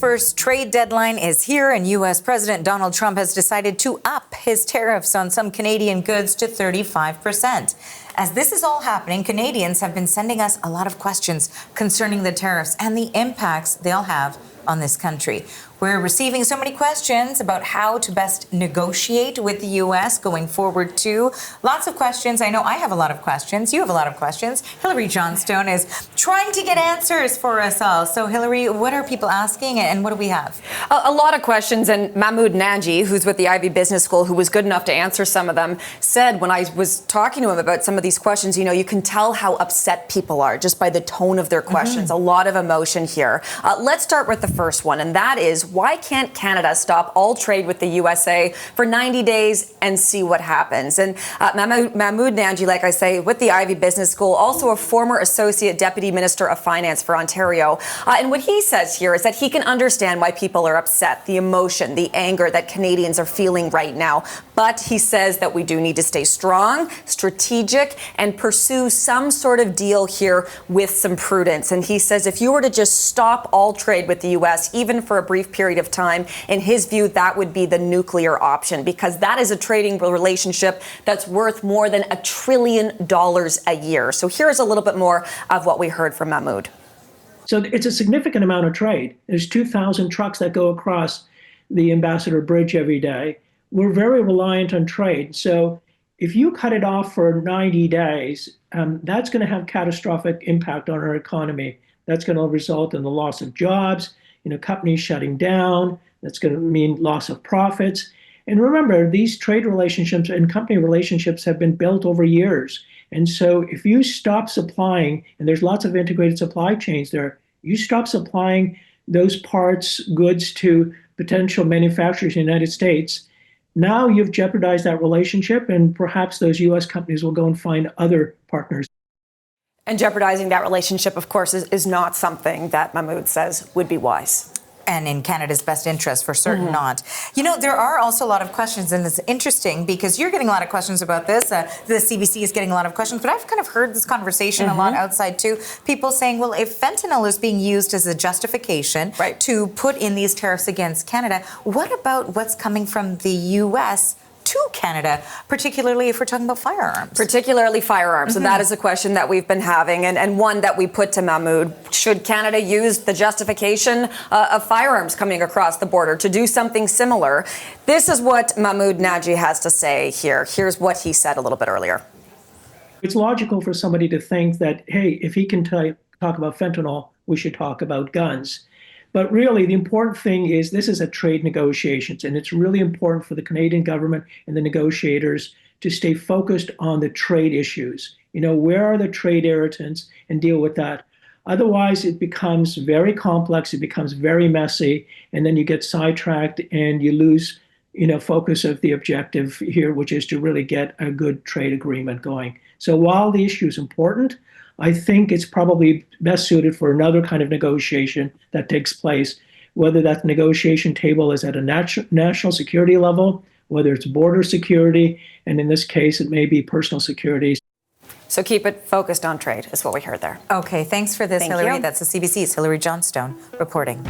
First trade deadline is here, and U.S. President Donald Trump has decided to up his tariffs on some Canadian goods to 35%. As this is all happening, Canadians have been sending us a lot of questions concerning the tariffs and the impacts they'll have on this country. We're receiving so many questions about how to best negotiate with the U.S. going forward, too. Lots of questions. I know I have a lot of questions. You have a lot of questions. Hillary Johnstone is trying to get answers for us all. So, Hillary, what are people asking and what do we have? A lot of questions. And Mahmoud Nanji, who's with the Ivy Business School, who was good enough to answer some of them, said when I was talking to him about some of these questions, you know, you can tell how upset people are just by the tone of their questions. A lot of emotion here. Let's start with the first one, and that is, why can't Canada stop all trade with the U.S.A. for 90 days and see what happens? And Mahmoud Nanji, like I say, with the Ivy Business School, also a former Associate Deputy Minister of Finance for Ontario. And what he says here is that he can understand why people are upset, the emotion, the anger that Canadians are feeling right now. But he says that we do need to stay strong, strategic, and pursue some sort of deal here with some prudence. And he says if you were to just stop all trade with the U.S., even for a brief period of time, in his view, that would be the nuclear option, because that is a trading relationship that's worth more than $1 trillion a year. So here's a little bit more of what we heard from Mahmoud. So it's a significant amount of trade. There's 2,000 trucks that go across the Ambassador Bridge every day. We're very reliant on trade. So if you cut it off for 90 days, that's going to have catastrophic impact on our economy. That's going to result in the loss of jobs, companies shutting down. That's going to mean loss of profits. And remember, these trade relationships and company relationships have been built over years. And so if you stop supplying, and there's lots of integrated supply chains there, you stop supplying those parts, goods to potential manufacturers in the United States, now you've jeopardized that relationship, and perhaps those U.S. companies will go and find other partners. And jeopardizing that relationship, of course, is not something that Mahmoud says would be wise. And in Canada's best interest, for certain not. There are also a lot of questions, and it's interesting because you're getting a lot of questions about this. The CBC is getting a lot of questions, but I've kind of heard this conversation a lot outside too. People saying, well, if fentanyl is being used as a justification to put in these tariffs against Canada, what about what's coming from the U.S. to Canada, particularly if we're talking about firearms? Particularly firearms. And that is a question that we've been having, and one that we put to Mahmoud. Should Canada use the justification of firearms coming across the border to do something similar? This is what Mahmoud Nanji has to say here. Here's what he said a little bit earlier. It's logical for somebody to think that, hey, if he can talk about fentanyl, we should talk about guns. But really, the important thing is this is a trade negotiations, and it's really important for the Canadian government and the negotiators to stay focused on the trade issues. Where are the trade irritants, and deal with that. Otherwise, it becomes very complex, it becomes very messy, and then you get sidetracked and you lose, focus of the objective here, which is to really get a good trade agreement going. So while the issue is important, I think it's probably best suited for another kind of negotiation that takes place, whether that negotiation table is at a national security level, whether it's border security, and in this case, it may be personal security. So keep it focused on trade is what we heard there. Okay, thanks for this, Thank Hillary. you. That's the CBC's Hillary Johnstone reporting.